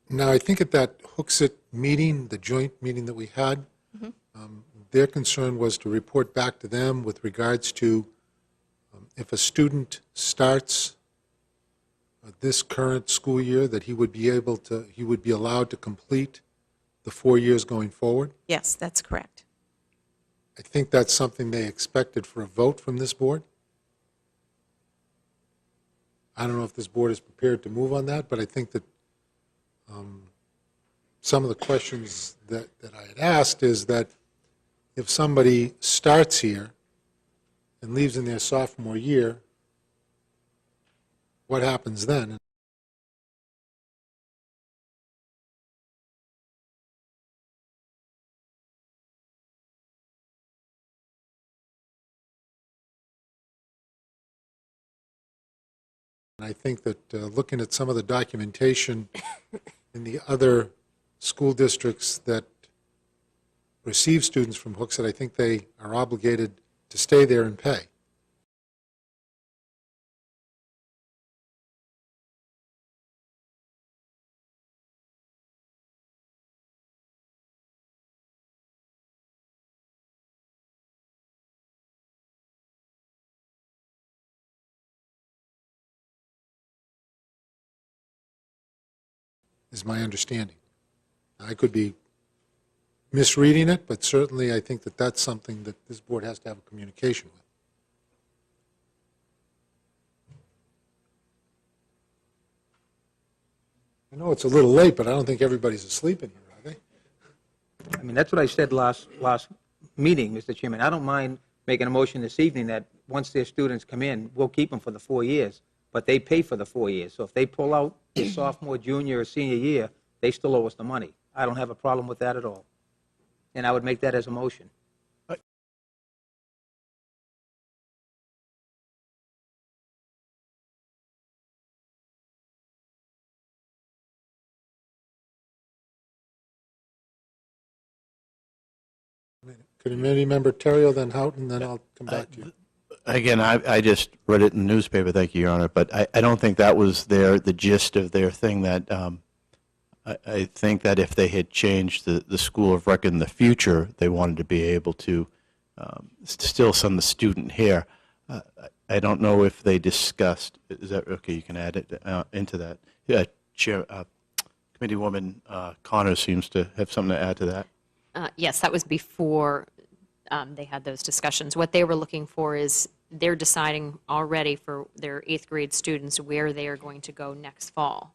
Now, I think at that Hooksett meeting, the joint meeting that we had, their concern was to report back to them with regards to if a student starts this current school year, that he would be allowed to complete the 4 years going forward. Yes, that's correct. I think that's something they expected for a vote from this board. I don't know if this board is prepared to move on that, but I think that some of the questions that I had asked is that if somebody starts here and leaves in their sophomore year, what happens then? And I think that looking at some of the documentation in the other school districts that receive students from Hooksett, I think they are obligated to stay there and pay. Is my understanding. I could be misreading it, but certainly I think that that's something that this board has to have a communication with. I know it's a little late, but I don't think everybody's asleep in here, are they? I mean, that's what I said last meeting, Mr. Chairman. I don't mind making a motion this evening that once their students come in, we'll keep them for the 4 years, but they pay for the 4 years. So if they pull out their sophomore, junior, or senior year, they still owe us the money. I don't have a problem with that at all. And I would make that as a motion. Committee Member Terrio, then Houghton, then I'll come back to you. Again, I just read it in the newspaper, thank you, Your Honor, but I don't think that was the gist of their thing. That I think that if they had changed the school of record in the future, they wanted to be able to still send the student here. I don't know if they discussed, is that, okay, you can add it into that. Yeah, Committeewoman Connors seems to have something to add to that. Yes, that was before they had those discussions. What they were looking for is they're deciding already for their 8th grade students where they are going to go next fall.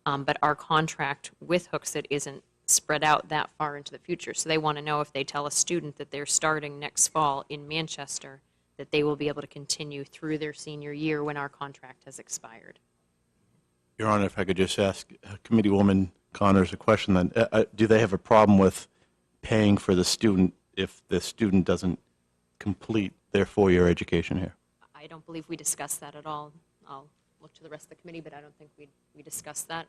But our contract with Hooksett isn't spread out that far into the future. So they want to know if they tell a student that they're starting next fall in Manchester, that they will be able to continue through their senior year when our contract has expired. Your Honor, if I could just ask Committeewoman Connors a question then. Do they have a problem with paying for the student if the student doesn't complete their 4-year education here? I don't believe we discussed that at all. I'll look to the rest of the committee, but I don't think we discussed that.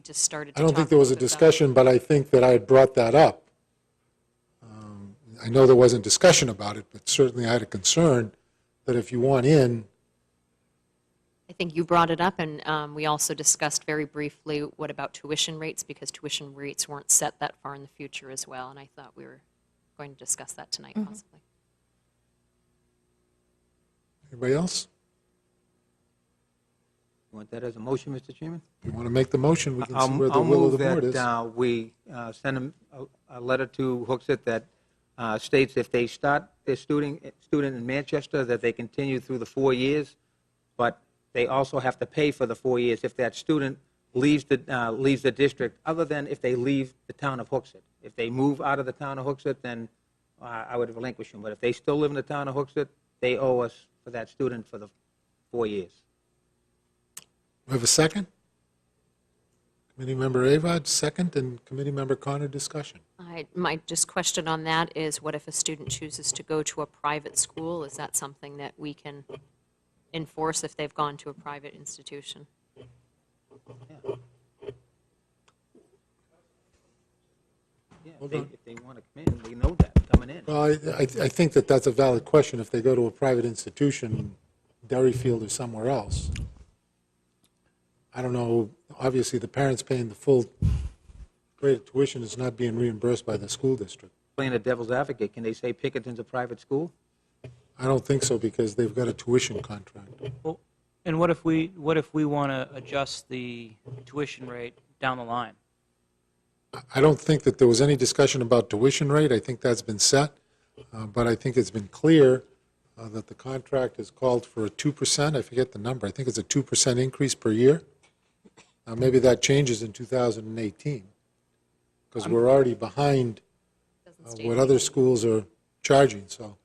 Just started to I don't think talk there was a little bit about discussion, but I think that I had brought that up. I know there wasn't discussion about it, but certainly I had a concern that if you want in, I think you brought it up, and we also discussed very briefly what about tuition rates, because tuition rates weren't set that far in the future as well, and I thought we were going to discuss that tonight, possibly. anybody else? You want that as a motion, Mr. Chairman? If you want to make the motion, we can see where the will of the board is. I'll move that we send a letter to Hooksett that states if they start their student in Manchester, that they continue through the 4 years, but they also have to pay for the 4 years if that student leaves the district, other than if they leave the town of Hooksett. If they move out of the town of Hooksett, then I would relinquish them. But if they still live in the town of Hooksett, they owe us for that student for the 4 years. We have a second? Committee Member Avad, second, and Committee Member Connor, discussion. My just question on that is, what if a student chooses to go to a private school? Is that something that we can enforce if they've gone to a private institution? Yeah, Hold if on. they want to come in, they know that coming in. Well, I think that that's a valid question. If they go to a private institution, Derryfield or somewhere else, I don't know, obviously the parents paying the full rate of tuition is not being reimbursed by the school district. Playing a devil's advocate, can they say Pinkerton's a private school? I don't think so because they've got a tuition contract. Well, and what if we want to adjust the tuition rate down the line? I don't think that there was any discussion about tuition rate. I think that's been set. But I think it's been clear that the contract has called for a 2%. I forget the number. I think it's a 2% increase per year. Maybe that changes in 2018 because we're already behind what other schools are charging, so.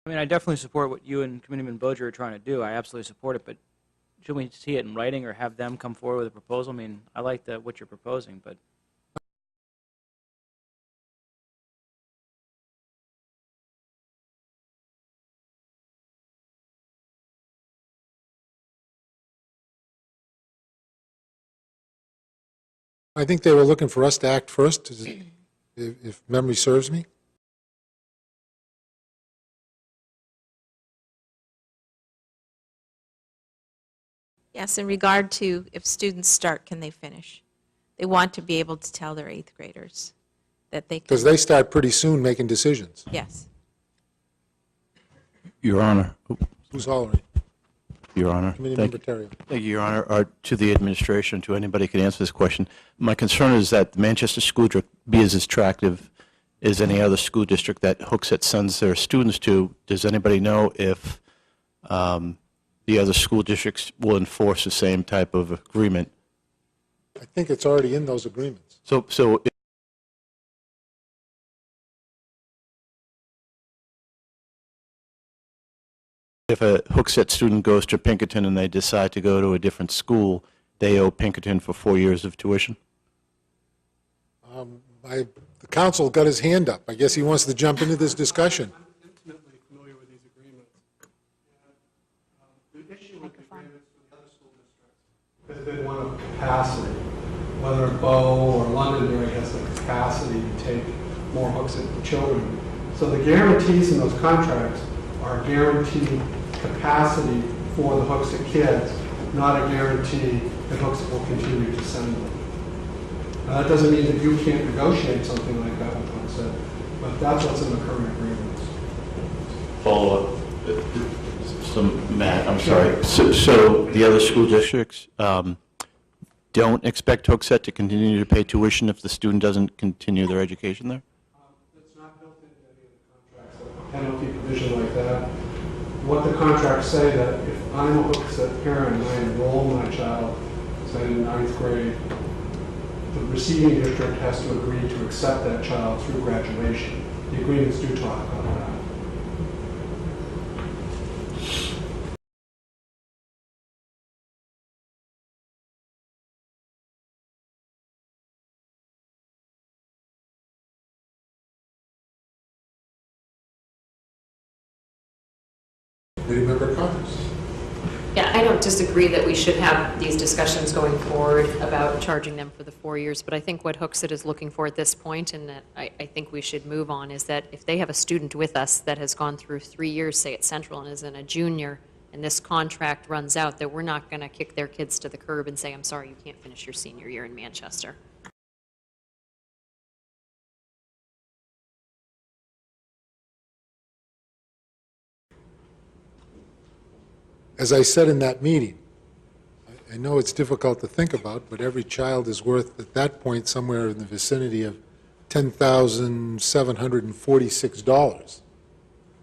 I mean, I definitely support what you and Committeeman Boger are trying to do. I absolutely support it, but should we see it in writing or have them come forward with a proposal? I mean, I like what you're proposing, but I think they were looking for us to act first, if memory serves me. Yes, in regard to if students start, can they finish? They want to be able to tell their eighth graders that they can. Because they start pretty soon making decisions. Yes. Your Honor. Who's hollering? Your Honor. Committee Thank Member Terrio. Thank you, Your Honor. To the administration, to anybody who can answer this question, my concern is that the Manchester School District be as attractive as any other school district that Hooksett sends their students to. Does anybody know if the other school districts will enforce the same type of agreement? I think it's already in those agreements. So if a Hooksett student goes to Pinkerton and they decide to go to a different school, they owe Pinkerton for 4 years of tuition? The council got his hand up. I guess he wants to jump into this discussion. I'm intimately familiar with these agreements. The issue with the agreements with the other school districts has been one of capacity, whether Bow or Londonderry has the capacity to take more Hooksett children. So the guarantees in those contracts are guaranteed capacity for the Hooksett kids, not a guarantee that Hooksett will continue to send them. That doesn't mean that you can't negotiate something like that with Hooksett, but that's what's in the current agreements. Follow up. So, Matt, I'm sorry. So the other school districts don't expect Hooksett to continue to pay tuition if the student doesn't continue their education there? It's not built into any of the contracts, a penalty provision like that. What the contracts say that if I'm a Hooksett parent and I enroll my child, say in ninth grade, the receiving district has to agree to accept that child through graduation. The agreements do talk about that. Committee Member Connors. Yeah, I don't disagree that we should have these discussions going forward about charging them for the 4 years, but I think what Hooksett is looking for at this point, and that I think we should move on, is that if they have a student with us that has gone through 3 years, say at Central, and is in a junior, and this contract runs out, that we're not going to kick their kids to the curb and say, I'm sorry, you can't finish your senior year in Manchester. As I said in that meeting, I know it's difficult to think about, but every child is worth, at that point, somewhere in the vicinity of $10,746.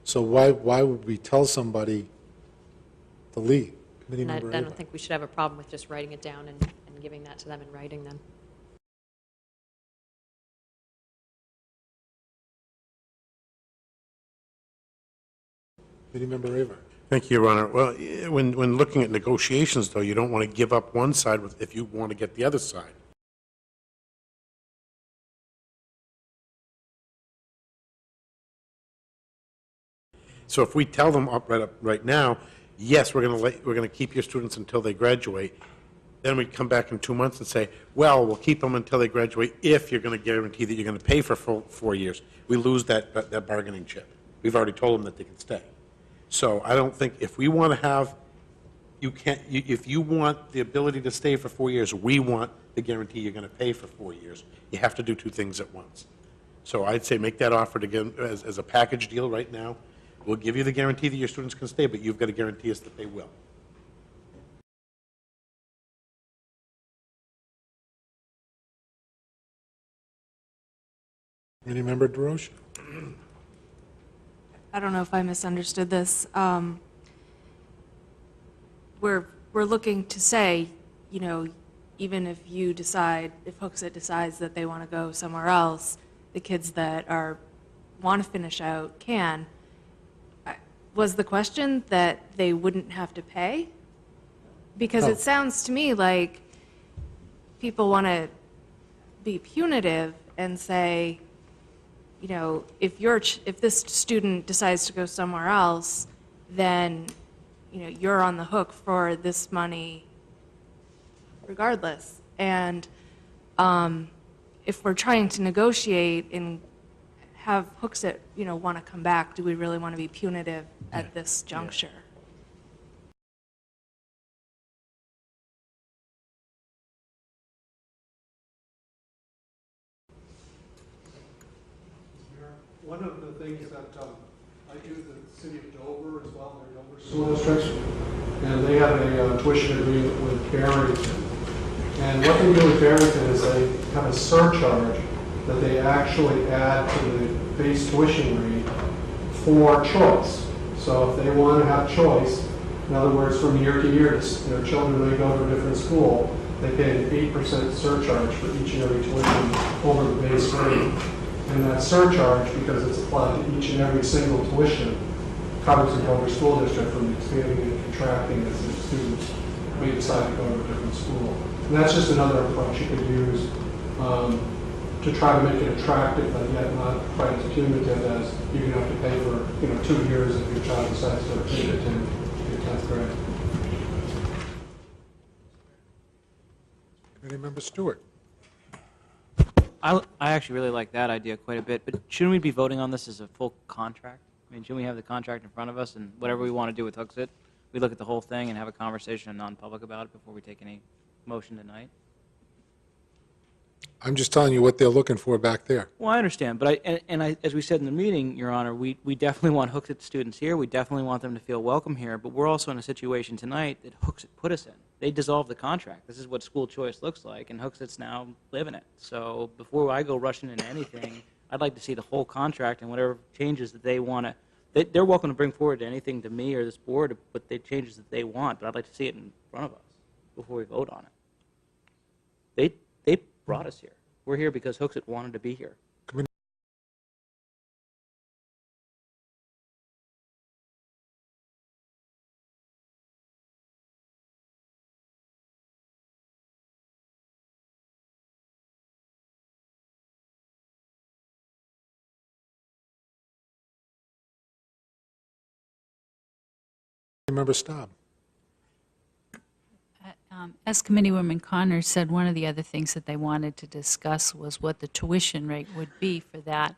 So why would we tell somebody to leave? Committee And I Member don't Ava. think we should have a problem with just writing it down and giving that to them in writing then. Committee Member Ava. Thank you, Your Honor. Well, when looking at negotiations, though, you don't want to give up one side if you want to get the other side. So if we tell them right now, yes, we're going to keep your students until they graduate, then we come back in 2 months and say, well, we'll keep them until they graduate if you're going to guarantee that you're going to pay for 4 years. We lose that bargaining chip. We've already told them that they can stay. So I don't think, if we want to have, if you want the ability to stay for 4 years, we want the guarantee you're going to pay for 4 years. You have to do two things at once. So I'd say make that offer again as a package deal right now. We'll give you the guarantee that your students can stay, but you've got to guarantee us that they will. Committee Member DeRoche. I don't know if I misunderstood this. We're looking to say, you know, even if you decide, if Hooksett decides that they want to go somewhere else, the kids that want to finish out can. Was the question that they wouldn't have to pay? Because No. it sounds to me like people want to be punitive and say, you know, if this student decides to go somewhere else, then, you know, you're on the hook for this money regardless. And if we're trying to negotiate and have Hooksett, you know, want to come back, do we really want to be punitive at this juncture? One of the things that I do, the city of Dover as well, their Dover school districts, and they have a tuition agreement with Barrington. And what they do with Barrington is they have a surcharge that they actually add to the base tuition rate for choice. So if they want to have choice, in other words, from year to year, their children may go to a different school, they pay an 8% surcharge for each and every tuition over the base rate. And that surcharge, because it's applied to each and every single tuition, covers the Dover school district from expanding and contracting as the students may decide to go to a different school. And that's just another approach you could use to try to make it attractive, but yet not quite as punitive as you're going to have to pay for 2 years if your child decides to take it in your 10th grade. Committee Member Stewart. I actually really like that idea quite a bit, but shouldn't we be voting on this as a full contract? I mean, shouldn't we have the contract in front of us, and whatever we want to do with Hooksett, we look at the whole thing and have a conversation in non-public about it before we take any motion tonight? I'm just telling you what they're looking for back there. Well, I understand, but as we said in the meeting, Your Honor, we definitely want Hooksett students here. We definitely want them to feel welcome here, but we're also in a situation tonight that Hooksett put us in. They dissolved the contract. This is what school choice looks like, and Hooksett's now living it. So before I go rushing into anything, I'd like to see the whole contract and whatever changes that they want to. They're welcome to bring forward anything to me or this board, but the changes that they want. But I'd like to see it in front of us before we vote on it. They brought us here. We're here because Hooksett wanted to be here. Member Staub. As Committeewoman Connors said, one of the other things that they wanted to discuss was what the tuition rate would be for that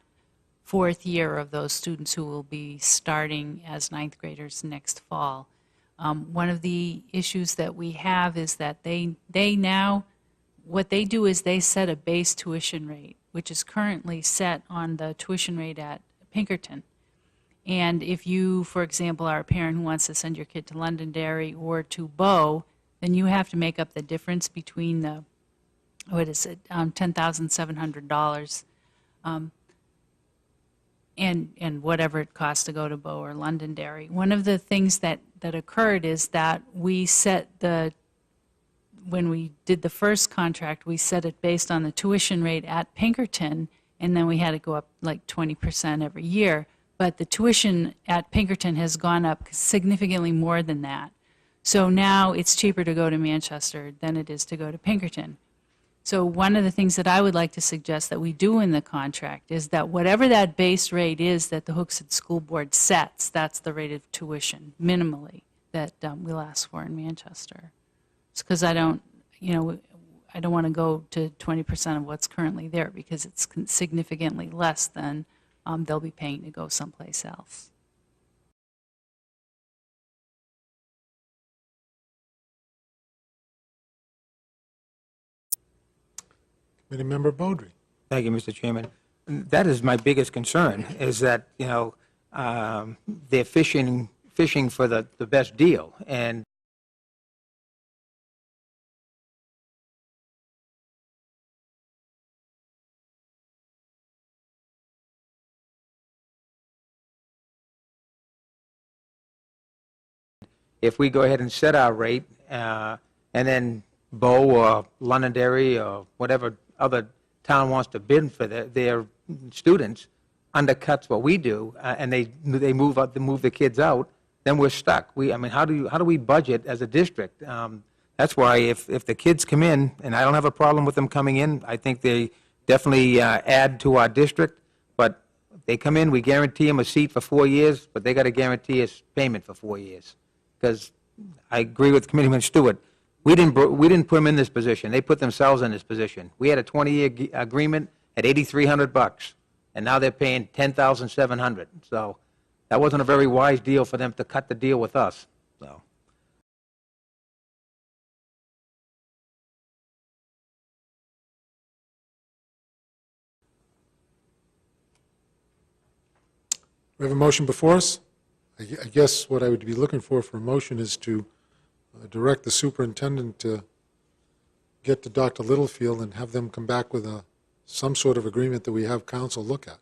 fourth year of those students who will be starting as ninth graders next fall. One of the issues that we have is that they now, what they do is they set a base tuition rate, which is currently set on the tuition rate at Pinkerton. And if you, for example, are a parent who wants to send your kid to Londonderry or to Bow, then you have to make up the difference between the, what is it, $10,700 and whatever it costs to go to Bow or Londonderry. One of the things that occurred is that we set when we did the first contract, we set it based on the tuition rate at Pinkerton, and then we had to go up like 20% every year. But the tuition at Pinkerton has gone up significantly more than that. So now it's cheaper to go to Manchester than it is to go to Pinkerton. So one of the things that I would like to suggest that we do in the contract is that whatever that base rate is that the Hooksett School Board sets, that's the rate of tuition, minimally, that we'll ask for in Manchester. It's because I don't want to go to 20% of what's currently there because it's significantly less than they'll be paying to go someplace else. Committee Member Beaudry. Thank you, Mr. Chairman. That is my biggest concern, is that, they're fishing for the best deal. And if we go ahead and set our rate, and then Bow or Londonderry or whatever other town wants to bid for their students undercuts what we do, and they move the kids out, then we're stuck. How do we budget as a district? That's why if the kids come in, and I don't have a problem with them coming in, I think they definitely add to our district. But they come in, we guarantee them a seat for 4 years, but they got to guarantee us payment for 4 years. Because I agree with Committeeman Stewart. We didn't put them in this position. They put themselves in this position. We had a 20-year agreement at $8,300, and now they're paying $10,700. So that wasn't a very wise deal for them to cut the deal with us. So. We have a motion before us. I guess what I would be looking for a motion is to direct the superintendent to get to Dr. Littlefield and have them come back with some sort of agreement that we have council look at.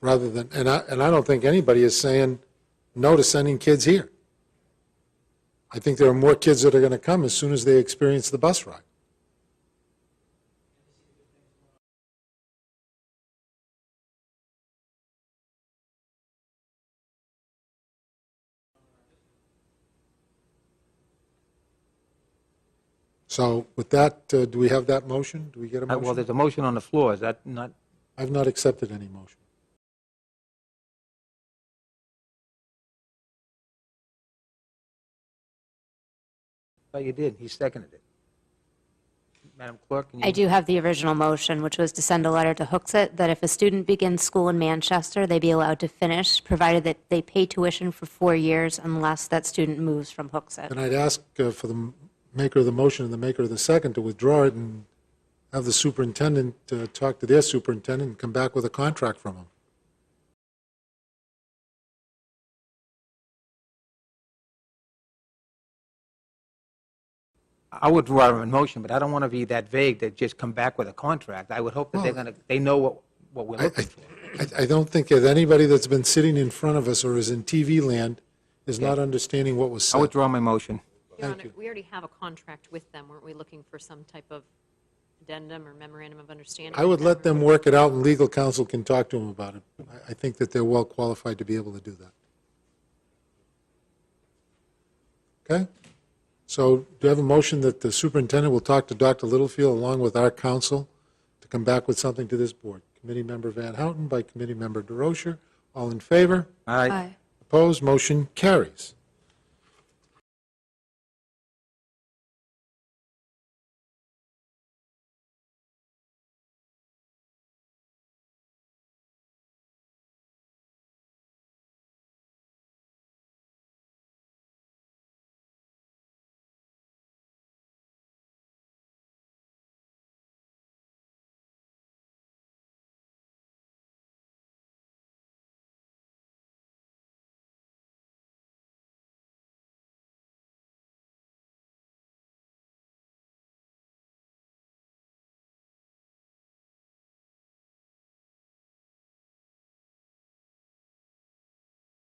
Rather than, and I don't think anybody is saying no to sending kids here. I think there are more kids that are going to come as soon as they experience the bus ride. So with that, do we have that motion? Do we get a motion? Well, there's a motion on the floor. Is that not? I've not accepted any motion. Oh, you did. He seconded it. Madam Clerk, can you? I do have the original motion, which was to send a letter to Hooksett that if a student begins school in Manchester, they be allowed to finish, provided that they pay tuition for 4 years unless that student moves from Hooksett. And I'd ask for the maker of the motion and the maker of the second to withdraw it and have the superintendent talk to their superintendent and come back with a contract from them. I would draw a motion, but I don't want to be that vague to just come back with a contract. I would hope that they know what we're looking for. I don't think that anybody that's been sitting in front of us or is in TV land is not understanding what was I said. withdraw my motion. Your Honor, we already have a contract with them. Weren't we looking for some type of addendum or memorandum of understanding? I would let them work it out and legal counsel can talk to them about it. I think that they're well qualified to be able to do that. Okay? So do you have a motion that the superintendent will talk to Dr. Littlefield along with our counsel to come back with something to this board? Committee Member Van Houten, by Committee Member DeRocher. All in favor? Aye. Aye. Opposed? Motion carries.